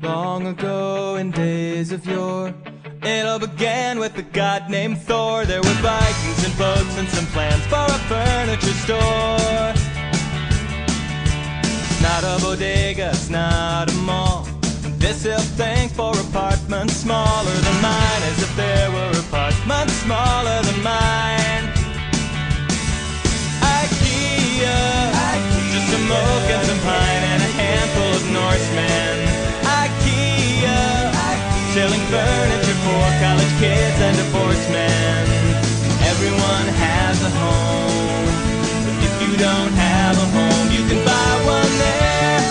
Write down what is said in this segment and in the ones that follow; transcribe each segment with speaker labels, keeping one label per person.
Speaker 1: Long ago in days of yore, it all began with a god named Thor. There were Vikings and boats and some plans for a furniture store. It's not a bodega, it's not a mall. This hill thing for apartments smaller than mine, as if there were apartments smaller than mine. Ikea, just some oak and some pine and a handful of Norsemen. Ikea, selling furniture for college kids and divorced men. Everyone has a home, but if you don't have a home, you can buy one there.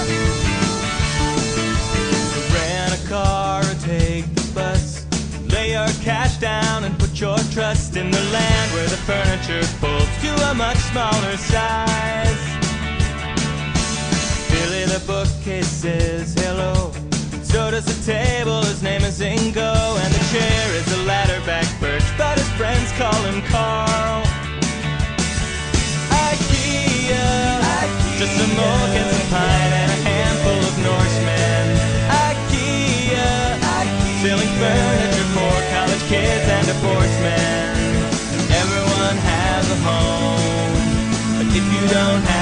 Speaker 1: Rent a car or take the bus, lay your cash down and put your trust in the land where the furniture folds to a much smaller size. Billy the bookcase says hello, so does the table, his name is Ingo. And the chair is a ladder-back birch, but his friends call him Carl. Ikea, just some oak and some pine and a handful of Norsemen. Ikea, selling furniture for college kids and divorced men. Everyone has a home, but if you don't have